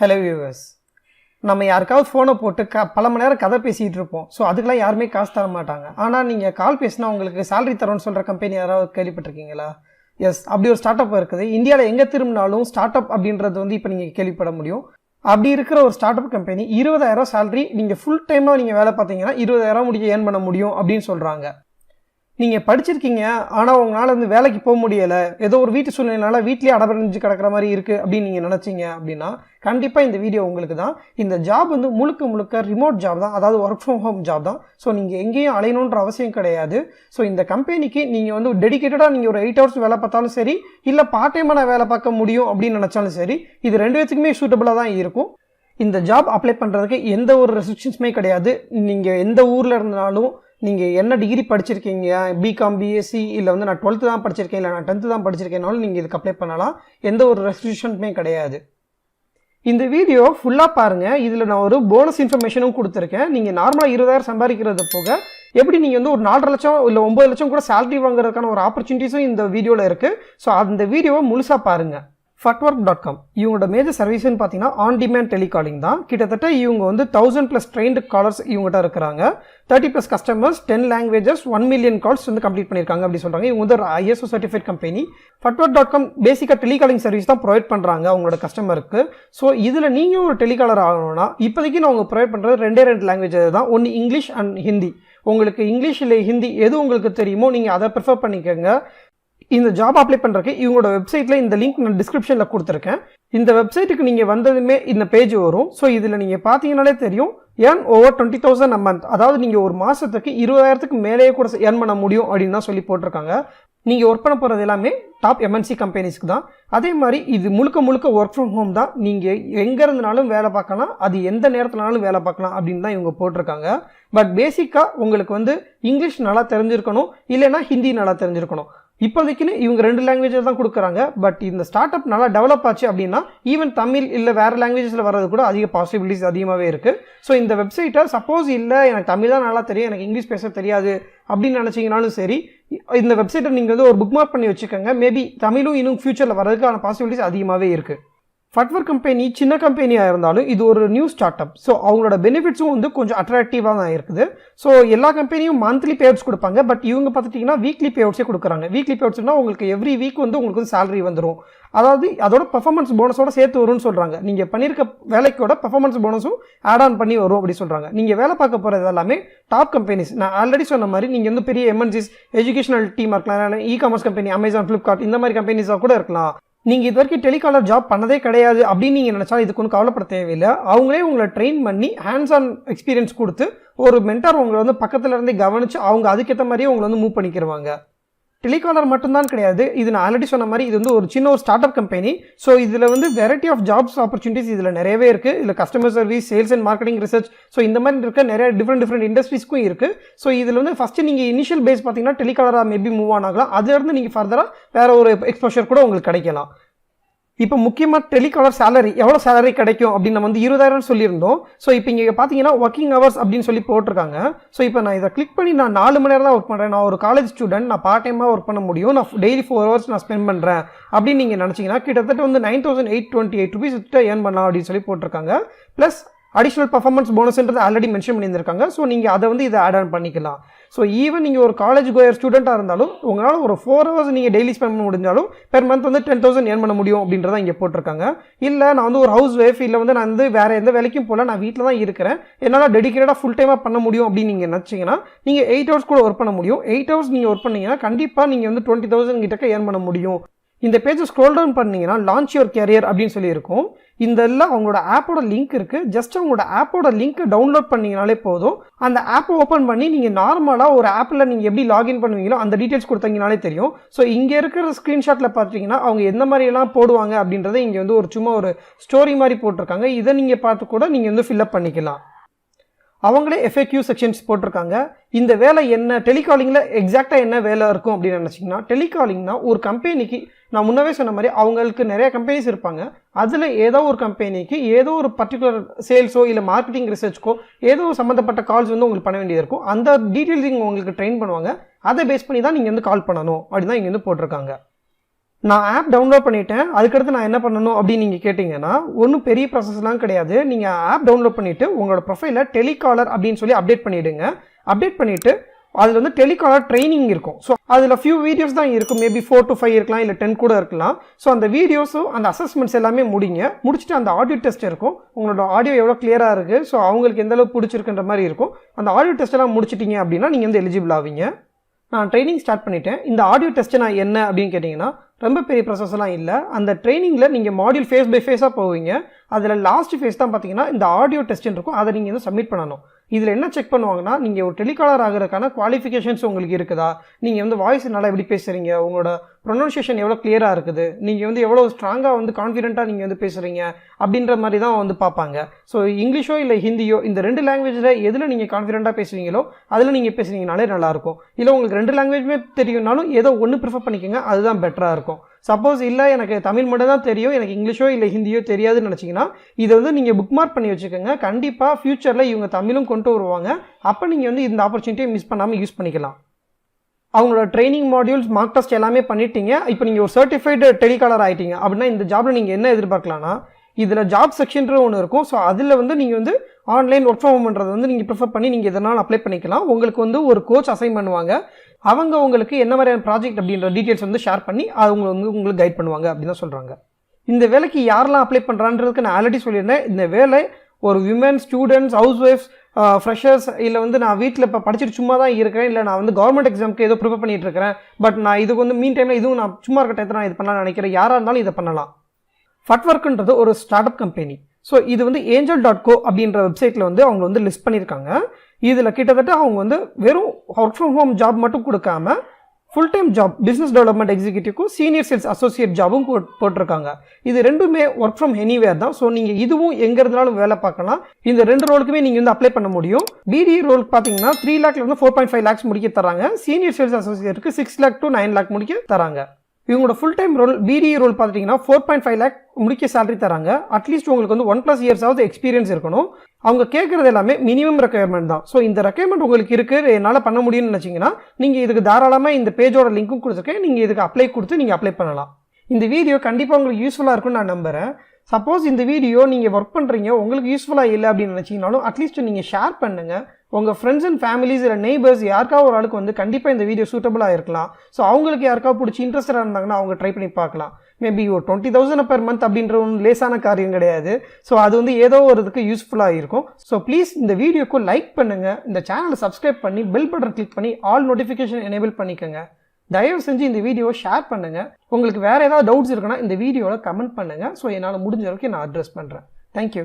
Hello viewers. நம்ம யாருக்காவது ஃபோனை போட்டு பல மணி நேரம் கதை பேசிகிட்டு இருப்போம். ஸோ அதுக்கெல்லாம் யாருமே காசு தர மாட்டாங்க. ஆனால் நீங்கள் கால் பேசினா உங்களுக்கு சேலரி தரோன்னு சொல்கிற கம்பெனி யாராவது கேள்விப்பட்டிருக்கீங்களா? எஸ், அப்படி ஒரு ஸ்டார்ட் அப் இருக்குது. இந்தியாவில் எங்கே திரும்பினாலும் ஸ்டார்ட் அப் அப்படின்றது இப்போ நீங்கள் கேள்விப்பட முடியும். அப்படி இருக்கிற ஒரு ஸ்டார்ட் அப் கம்பெனி 20,000 சேலரி நீங்கள் ஃபுல் டைமாக நீங்கள் வேலை பார்த்தீங்கன்னா 20,000 முடிக்க ஏர்ன் பண்ண முடியும் அப்படின்னு சொல்கிறாங்க. நீங்கள் படிச்சிருக்கீங்க, ஆனால் உங்களால் வேலைக்கு போக முடியலை, ஏதோ ஒரு வீட்டு சூழ்நிலைனால வீட்லேயே அடபடைஞ்சு கிடக்கிற மாதிரி இருக்குது அப்படின்னு நீங்கள் நினச்சிங்க அப்படின்னா கண்டிப்பாக இந்த வீடியோ உங்களுக்கு தான். இந்த ஜாப் முழுக்க ரிமோட் ஜாப் தான், அதாவது ஒர்க் ஃப்ரம் ஹோம் ஜாப் தான். ஸோ நீங்கள் எங்கேயும் அலையணுன்ற அவசியம் கிடையாது. ஸோ இந்த கம்பெனிக்கு நீங்கள் டெடிக்கேட்டடாக நீங்கள் ஒரு 8 hours வேலை பார்த்தாலும் சரி, இல்லை பார்ட் டைமாக நான் வேலை பார்க்க முடியும் அப்படின்னு நினச்சாலும் சரி, இது ரெண்டு பேத்துக்குமே சூட்டபுளாக தான் இருக்கும். இந்த ஜாப் அப்ளை பண்ணுறதுக்கு எந்த ஒரு ரெஸ்ட்ரிக்ஷன்ஸுமே கிடையாது. நீங்கள் எந்த ஊரில் இருந்தாலும், நீங்கள் என்ன டிகிரி படிச்சிருக்கீங்க, பிகாம், பிஎஸ்சி, இல்லை நான் 12th தான் படிச்சிருக்கேன், இல்லை நான் 10th தான் படிச்சிருக்கேனாலும் நீங்கள் இதுக்கு அப்ளை பண்ணலாம். எந்த ஒரு ரெஸ்ட்ரிக்ஷன்ஸுமே கிடையாது. இந்த வீடியோ ஃபுல்லாக பாருங்கள். இதில் நான் ஒரு போனஸ் இன்ஃபர்மேஷனும் கொடுத்துருக்கேன். நீங்கள் நார்மலாக 20,000 சம்பாதிக்கிறது போக எப்படி நீங்கள் ஒரு 4.5 லட்சம் இல்லை 9 லட்சம் கூட சேலரி வாங்குறதுக்கான ஒரு ஆப்பர்ச்சுனிட்டிஸும் இந்த வீடியோவில் இருக்குது. ஸோ அந்த வீடியோவை முழுசாக பாருங்கள். upto.com இவங்களோட மேஜர் சர்வீஸ்ன்னு பார்த்தீங்கன்னா ஆன் டிமாண்ட் டெலிகாலிங் தான். கிட்டத்தட்ட இவங்க 1000+ ட்ரெயின்டு காலர்ஸ் இவங்ககிட்ட இருக்கிறாங்க. 30+ customers, 10 languages, 1 million calls complete பண்ணியிருக்காங்க அப்படி சொல்கிறாங்க. இவங்க ஒரு ISO சர்டிஃபைட் கம்பெனி. upto.com பேசிக்காக டெலிகாலிங் சர்வீஸ் தான் ப்ரொவைட் பண்ணுறாங்க அவங்களோட கஸ்டமருக்கு. ஸோ இதில் நீங்கள் ஒரு டெலிகாலர் ஆகணும்னா இப்போதைக்கு நான் அவங்க ப்ரொவைட் பண்ணுறது 2 லாங்குவேஜஸ் தான். ஒன்று இங்கிலீஷ் அண்ட் ஹிந்தி. உங்களுக்கு இங்கிலீஷ் இல்லை ஹிந்தி எது உங்களுக்கு தெரியுமோ நீங்கள் அதை ப்ரிஃபர் பண்ணிக்கோங்க. இந்த ஜாப் அப்ளை பண்ணுறதுக்கு இவங்களோட வெப்சைட்டில் இந்த லிங்க் நான் டிஸ்கிரிப்ஷனில் கொடுத்துருக்கேன். இந்த வெப்சைட்டுக்கு நீங்கள் வந்ததுமே இந்த பேஜ் வரும். ஸோ இதில் நீங்கள் பார்த்தீங்கன்னாலே தெரியும், ஏர்ன் ஓவர் 20,000 a month, அதாவது நீங்கள் ஒரு மாதத்துக்கு 20,000க்கு மேலேயே கூட ஏர்ன் பண்ண முடியும் அப்படின்னு தான் சொல்லி போட்டிருக்காங்க. நீங்கள் ஒர்க் பண்ண போகிறது எல்லாமே டாப் MNC கம்பெனிஸ்க்கு தான். அதே மாதிரி இது முழுக்க ஒர்க் ஃப்ரம் ஹோம் தான். நீங்கள் எங்கே இருந்தனாலும் வேலை பார்க்கலாம், அது எந்த நேரத்தினாலும் வேலை பார்க்கலாம் அப்படின்னு தான் இவங்க போட்டிருக்காங்க. பட் பேசிக்காக உங்களுக்கு இங்கிலீஷ் நல்லா தெரிஞ்சிருக்கணும், இல்லைன்னா ஹிந்தி நல்லா தெரிஞ்சிருக்கணும். இப்போதைக்குன்னு இவங்க 2 லாங்குவேஜஸ் தான் கொடுக்குறாங்க. பட் இந்த ஸ்டார்ட் அப் நல்லா டெவலப் ஆச்சு அப்படின்னா ஈவன் தமிழ் இல்லை வேறு லாங்குவேஜஸில் வர்றது கூட அதிக பாசிபிலிட்டிஸ் அதிகமாகவே இருக்குது. ஸோ இந்த வெப்சைட்டை சப்போஸ் இல்லை எனக்கு தமிழ் தான் நல்லா தெரியும், எனக்கு இங்கிலீஷ் பேச தெரியாது அப்படின்னு நினச்சிங்கனாலும் சரி, இந்த வெப்சைட்டை நீங்கள் ஒரு புக் மார்க் பண்ணி வச்சுக்கோங்க. மேபி தமிழும் இன்னும் ஃபியூச்சரில் வர்றதுக்கான பாசிபிலிட்டிஸ் அதிகமாகவே இருக்குது. ஃபட்வர் கம்பெனி சின்ன கம்பெனியாக இருந்தாலும் இது ஒரு நியூ ஸ்டார்ட் அப். ஸோ அவங்களோட பெனிஃபிட்ஸும் கொஞ்சம் அட்ராக்டிவாக தான் இருக்குது. ஸோ எல்லா கம்பெனியும் மந்த்லி பே அவுட்ஸ் கொடுப்பாங்க. பட் இவங்க பார்த்துட்டிங்கன்னா வீக்லி பே அவுட்ஸே கொடுக்குறாங்க. வீக்லி பே அவுட்ஸ்னா உங்களுக்கு எவ்ரி வீக் உங்களுக்கு சேலரி வந்துடும். அதாவது அதோட பெர்ஃபார்மன்ஸ் போனஸோட சேர்த்து வரும்னு சொல்கிறாங்க. நீங்கள் பண்ணியிருக்க வேலைக்கோட பெர்ஃபார்மன்ஸ் போனஸும் ஆட் ஆன் பண்ணி வரும் அப்படி சொல்கிறாங்க. நீங்கள் வேலை பார்க்க போகிறது எல்லாமே டாப் கம்பெனிஸ். நான் ஆல்ரெடி சொன்ன மாதிரி நீங்கள் பெரிய MNCs, எஜுகேஷனல் டீமாக இருக்கலாம், இ-காமர்ஸ் கம்பெனி, அமேசான், ஃப்ளிப்கார்ட் இந்த மாதிரி கம்பெனிஸாக கூட இருக்கலாம். நீங்கள் இது வரைக்கும் டெலிகாலர் ஜாப் பண்ணதே கிடையாது அப்படின்னு நீங்கள் நினச்சாலும் இதுக்கு ஒன்றும் கவலைப்பட தேவையில்லை. அவங்களே உங்களை ட்ரெயின் பண்ணி ஹேண்ட்ஸ் ஆன் எக்ஸ்பீரியன்ஸ் கொடுத்து ஒரு மென்டார் உங்களை பக்கத்தில் இருந்தே கவனித்து அவங்க அதுக்கேற்ற மாதிரியே உங்களை மூவ் பண்ணிக்கிடுவாங்க. டெலிகாலர் மட்டும்தான் கிடையாது, இது நான் ஆல்ரெடி சொன்ன மாதிரி இது ஒரு சின்ன ஒரு ஸ்டார்ட் அப் கம்பெனி. ஸோ இதில் வெரைட்டி ஆஃப் ஜாப்ஸ் ஆப்பர்ச்சுனிட்டிஸ் இதில் நிறையவே இருக்குது. இதில் customer service, sales and marketing, research, so இந்த மாதிரி இருக்க நிறைய டிஃப்ரெண்ட் இண்டஸ்ட்ரீஸ்க்கும் இருக்குது. ஸோ இதில் ஃபஸ்ட்டு நீங்கள் இனிஷியல் பேஸ் பார்த்தீங்கன்னா டெலிகாலராக மேபி மூவ் ஆனாகலாம். அதுலேருந்து நீங்கள் ஃபர்தராக வேறு ஒரு எக்ஸ்போஷர் கூட உங்களுக்கு கிடைக்கலாம். இப்போ முக்கியமாக டெலிகாலர் சேலரி எவ்வளோ சேலரி கிடைக்கும் அப்படின்னு நம்ம 20,000 சொல்லியிருந்தோம். ஸோ இப்போ இங்கே பார்த்தீங்கன்னா ஒர்க்கிங் ஹவர்ஸ் அப்படின்னு சொல்லி போட்டிருக்காங்க. ஸோ இப்போ நான் இதை கிளிக் பண்ணி நான் 4 மணி நேரம் தான் ஒர்க் பண்ணுறேன், நான் ஒரு காலேஜ் ஸ்டூடெண்ட், நான் பார்ட் டைமாக ஒர்க் பண்ண முடியும், நான் டெய்லி 4 hours நான் ஸ்பெண்ட் பண்ணுறேன் அப்படின்னு நீங்கள் நினச்சிங்கன்னா கிட்டத்தட்ட 9,828 rupees ஏர்ன் பண்ணலாம் அப்படின்னு சொல்லி போட்டிருக்காங்க. ப்ளஸ் அடிஷ்னல் பர்ஃபார்மன்ஸ் போனஸ்ன்றது ஆல்ரெடி மென்ஷன் பண்ணியிருக்காங்க. ஸோ நீங்கள் அதை இதை ஆட் ஆன் பண்ணிக்கலாம். ஸோ ஈவன் நீங்கள் ஒரு காலேஜ் கோயர் ஸ்டூடெண்ட்டாக இருந்தாலும் உங்களால் ஒரு 4 hours நீங்கள் டெய்லி ஸ்பெண்ட் பண்ண முடிஞ்சாலும் பெர் மந்த் 10,000 ஏர்ன் பண்ண முடியும் அப்படின்றத இங்கே போட்டிருக்காங்க. இல்லை நான் ஒரு ஹவுஸ் ஒய்ஃப், இல்லை நான் வேறு எந்த வேலைக்கும் போகல, நான் வீட்டில் தான் இருக்கிறேன், என்னால் டெடிக்கேட்டடாக ஃபுல் டைமாக பண்ண முடியும் அப்படின்னு நீங்கள் நினச்சிங்கன்னா நீங்கள் 8 hours கூட ஒர்க் பண்ண முடியும். 8 hours நீங்கள் ஒர்க் பண்ணிங்கன்னா கண்டிப்பாக நீங்கள் 20,000 கிட்டக்க ஏர்ன் பண்ண முடியும். இந்த பேஜை ஸ்க்ரோல் டவுன் பண்ணிங்கன்னா லான்ச் யுவர் கேரியர் அப்படின்னு சொல்லி இருக்கும். இந்த எல்லாம் அவங்களோட ஆப்போட லிங்க் இருக்குது. ஜஸ்ட் அவங்களோட ஆப்போட லிங்க் டவுன்லோட் பண்ணிங்கனாலே போதும். அந்த ஆப்பை ஓப்பன் பண்ணி நீங்கள் நார்மலாக ஒரு ஆப்பில் நீங்கள் எப்படி லாகின் பண்ணுவீங்களோ அந்த டீட்டெயில்ஸ் கொடுத்தீங்கனாலே தெரியும். ஸோ இங்கே இருக்கிற ஸ்க்ரீன்ஷாட்டில் பார்த்தீங்கன்னா அவங்க எந்த மாதிரியெல்லாம் போடுவாங்க அப்படின்றத இங்கே ஒரு சும்மா ஒரு ஸ்டோரி மாதிரி போட்டிருக்காங்க. இதை நீங்கள் பார்த்து கூட நீங்கள் ஃபில்அப் பண்ணிக்கலாம். அவங்களே FAQ செக்ஷன்ஸ் போட்டிருக்காங்க. இந்த வேலை என்ன, டெலிகாலிங்கில் எக்ஸாக்டாக என்ன வேலை இருக்கும் அப்படின்னு நினச்சிங்கன்னா, டெலிகாலிங்னா ஒரு கம்பெனிக்கு நான் முன்னவே சொன்ன மாதிரி அவங்களுக்கு நிறைய கம்பெனிஸ் இருப்பாங்க. அதில் ஏதோ ஒரு கம்பெனிக்கு ஏதோ ஒரு பர்டிகுலர் சேல்ஸோ இல்லை மார்க்கெட்டிங் ரிசர்ச்க்கோ ஏதோ சம்மந்தப்பட்ட கால்ஸ் உங்களுக்கு பண்ண வேண்டியது இருக்கும். அந்த டீட்டெயில்ஸ் உங்களுக்கு ட்ரெயின் பண்ணுவாங்க. அதை பேஸ் பண்ணி தான் நீங்கள் கால் பண்ணணும் அப்படின்னு தான் இங்கே போட்டிருக்காங்க. நான் ஆப் டவுன்லோட் பண்ணிட்டேன், அதுக்கடுத்து நான் என்ன பண்ணணும் அப்படின்னு நீங்கள் கேட்டிங்கன்னா ஒன்றும் பெரிய ப்ராசஸ்லாம் கிடையாது. நீங்கள் ஆப் டவுன்லோட் பண்ணிவிட்டு உங்களோட ப்ரொஃபைலை டெலிகாலர் அப்படின்னு சொல்லி அப்டேட் பண்ணிவிடுங்க. அப்டேட் பண்ணிவிட்டு அதில் வந்து டெலிகாலர் ட்ரைனிங் இருக்கும். ஸோ அதில் ஃபியூ வீடியோஸ் தான் இருக்கும், மேபி 4 to 5 இருக்கலாம், இல்லை 10 கூட இருக்கலாம். ஸோ அந்த வீடியோஸும் அந்த அசஸ்மெண்ட்ஸ் எல்லாமே முடிச்சுட்டு அந்த ஆடியோ டெஸ்ட் இருக்கும். உங்களோட ஆடியோ எவ்வளோ கிளியராக இருக்குது, ஸோ அவங்களுக்கு எந்த அளவுக்கு பிடிச்சிருக்குன்ற மாதிரி இருக்கும். அந்த ஆடியோ டெஸ்ட் எல்லாம் முடிச்சிட்டிங்க அப்படின்னா நீங்கள் வந்து எலிஜிபிள் ஆவீங்க. நான் ட்ரைனிங் ஸ்டார்ட் பண்ணிட்டேன். இந்த ஆடியோ டெஸ்ட்டு நான் என்ன அப்படின்னு கேட்டிங்கன்னா ரொம்ப பெரிய ப்ராசஸ்லாம் இல்லை. அந்த ட்ரைனிங்கில் நீங்கள் மாடியூல் ஃபேஸ் பை ஃபேஸாக போவீங்க. அதில் லாஸ்ட் ஃபேஸ் தான் பார்த்தீங்கன்னா இந்த ஆடியோ டெஸ்ட்னு இருக்கும், அதை நீங்கள் வந்து சப்மிட் பண்ணணும். இதில் என்ன செக் பண்ணுவாங்கன்னா நீங்கள் ஒரு டெலிகாலர் ஆகிறதுக்கான குவாலிஃபிகேஷன்ஸ் உங்களுக்கு இருக்குதா, நீங்கள் வந்து வாய்ஸ் நல்லா எப்படி பேசுகிறீங்க, உங்களோட ப்ரொனன்சியேஷன் எவ்வளோ கிளியராக இருக்குது, நீங்கள் வந்து எவ்வளோ ஸ்ட்ராங்காக வந்து கான்ஃபிடென்ட்டாக நீங்கள் வந்து பேசுகிறீங்க அப்படின்ற மாதிரி தான் வந்து பார்ப்பாங்க. ஸோ இங்கிலீஷோ இல்லை ஹிந்தியோ இந்த 2 லாங்குவேஜில் எதில் நீங்கள் கான்ஃபிடென்ட்டாக பேசுவீங்களோ அதில் நீங்கள் பேசுனீங்கனாலே நல்லாயிருக்கும். இல்லை உங்களுக்கு 2 லாங்குவேஜுமே தெரியும்னாலும் ஏதோ ஒன்று ப்ரிஃபர் பண்ணிக்கோங்க, அதுதான் பெட்டராக இருக்கும். சப்போஸ் இல்லை எனக்கு தமிழ் மட்டும் தான் தெரியும், எனக்கு இங்கிலீஷோ இல்லை ஹிந்தியோ தெரியாதுன்னு நினச்சிங்கன்னா இதை வந்து நீங்கள் புக் மார்க் பண்ணி வச்சுக்கோங்க. கண்டிப்பாக ஃப்யூச்சரில் இவங்க தமிழும் கொண்டு வருவாங்க. அப்போ நீங்கள் வந்து இந்த ஆப்பர்ச்சுனிட்டியை மிஸ் பண்ணாமல் யூஸ் பண்ணிக்கலாம். அவங்களோட ட்ரைனிங் மாடியூல்ஸ் மார்க் டெஸ்ட் எல்லாமே பண்ணிட்டீங்க. இப்போ நீங்கள் ஒரு சர்டிஃபைடு டெலிகாலர் ஆகிட்டீங்க அப்படின்னா இந்த ஜாபில் நீங்கள் என்ன எதிர்பார்க்கலாம்னா இதில் ஜாப் செக்ஷன்ற ஒன்று இருக்கும். ஸோ அதில் வந்து நீங்கள் வந்து ஆன்லைன் ஒர்க் ஃப்ரம் ஹோம்ன்றது வந்து நீங்கள் ப்ரிஃபர் பண்ணி நீங்கள் எதனாலும் அப்ளை பண்ணிக்கலாம். உங்களுக்கு வந்து ஒரு கோச் அசைன் பண்ணுவாங்க. அவங்க உங்களுக்கு என்ன மாதிரியான ப்ராஜெக்ட் அப்படின்ற டீட்டெயில்ஸ் வந்து ஷேர் பண்ணி அவங்க வந்து உங்களுக்கு கைட் பண்ணுவாங்க அப்படின்னு தான் சொல்கிறாங்க. இந்த வேலைக்கு யாரெல்லாம் அப்ளை பண்ணுறான்றதுக்கு நான் ஆல்ரெடி சொல்லியிருந்தேன். இந்த வேலை ஒரு விமன், ஸ்டூடெண்ட்ஸ், ஹவுஸ் ஒய்ஃப்ஸ், ஃப்ரெஷர்ஸ், இல்லை வந்து நான் வீட்டில் இப்போ படிச்சுட்டு சும்மா தான் இருக்கிறேன், இல்லை நான் வந்து கவர்மெண்ட் எக்ஸாமுக்கு ஏதோ ப்ரிப்பேர் பண்ணிட்டு இருக்கிறேன், பட் நான் இதுக்கு வந்து மீன் டைமில் இதுவும் நான் சும்மா இருக்க டயத்தில் நான் இது பண்ணலாம்னு நினைக்கிறேன், யாராக இருந்தாலும் இதை பண்ணலாம். ஃபட்வொர்க்குன்றது ஒரு ஸ்டார்ட் அப் கம்பெனி. ஸோ இது வந்து angel.co அப்படின்ற வெப்சைட்டில் வந்து அவங்க வந்து லிஸ்ட் பண்ணியிருக்காங்க. இதில் கிட்டத்தட்ட அவங்க வந்து வெறும் ஒர்க் ஃப்ரம் ஹோம் ஜாப் மட்டும் கொடுக்காம full time job, business development எக்ஸிக்யூட்டிவ்க்கும் சீனியர் சேல்ஸ் அசோசியேட் ஜாபும் போட்டிருக்காங்க. இது ரெண்டுமே ஒர்க் ஃப்ரம் எனிவேர் தான். ஸோ நீங்கள் இதுவும் எங்கே இருந்தாலும் வேலை பார்க்கலாம். இந்த 2 ரோலுக்குமே நீங்கள் வந்து அப்ளை பண்ண முடியும். பிடி ரோலுக்கு பார்த்தீங்கன்னா 3 lakhலேருந்து 4.5 lakhs முடிக்க தராங்க. சீனியர் சேல்ஸ் அசோசியேட்டுக்கு 6 lakh to 9 lakh முடிக்க தராங்க. இவங்களோட full time role PT role பார்த்துட்டிங்கன்னா 4.5 lakh முடிக்க சேலரி தராங்க. அட்லீஸ்ட் உங்களுக்கு வந்து 1+ years ஆகுது எக்ஸ்பீரியன்ஸ் இருக்கணும். அவங்க கேட்குறது எல்லாமே மினிமம் ரெக்குயர்மெண்ட் தான். ஸோ இந்த ரெக்குயர்மெண்ட் உங்களுக்கு இருக்குது, என்னால் பண்ண முடியும்னு நினச்சிங்கன்னா நீங்கள் இதுக்கு தாராளமாக இந்த பேஜோட லிங்க்கும் கொடுத்துருக்கேன், நீங்கள் இதுக்கு அப்ளை கொடுத்து நீங்கள் அப்ளை பண்ணலாம். இந்த வீடியோ கண்டிப்பாக உங்களுக்கு யூஸ்ஃபுல்லாக இருக்கும்னு நான் நம்புகிறேன். சப்போஸ் இந்த வீடியோ நீங்கள் ஒர்க் பண்ணுறீங்க உங்களுக்கு யூஸ்ஃபுல்லாக இல்லை அப்படின்னு நினச்சிங்கனாலும் அட்லீஸ்ட் நீங்கள் ஷேர் பண்ணுங்கள். உங்கள் ஃப்ரெண்ட்ஸ் அண்ட் ஃபேமிலிஸ் இல்லை நெய்பர்ஸ் யாருக்காவது ஒரு ஆளுக்கு வந்து கண்டிப்பாக இந்த வீடியோ சூட்டபுளாக இருக்கலாம். ஸோ அவங்களுக்கு யாருக்காவது பிடிச்சி இன்ட்ரெஸ்டாக இருந்தாங்கன்னா அவங்க ட்ரை பண்ணி பார்க்கலாம். மேபி ஒரு 20,000 per month அப்படின்ற ஒன்று லேசான காரியம் கிடையாது. ஸோ அது வந்து ஏதோ ஒரு இதுக்கு யூஸ்ஃபுல்லாக இருக்கும். ஸோ ப்ளீஸ் இந்த வீடியோக்கு லைக் பண்ணுங்கள், இந்த சேனலை சப்ஸ்கிரைப் பண்ணி பெல் பட்டன் கிளிக் பண்ணி ஆல் நோட்டிஃபிகேஷன் எனேபிள் பண்ணிக்கோங்க. தயவு செஞ்சு இந்த வீடியோவை ஷேர் பண்ணுங்கள். உங்களுக்கு வேறு ஏதாவது டவுட்ஸ் இருக்குன்னா இந்த வீடியோவில் கமெண்ட் பண்ணுங்கள். ஸோ என்னால் முடிஞ்ச வரைக்கும் நான் அட்ரஸ் பண்ணுறேன். தேங்க்யூ.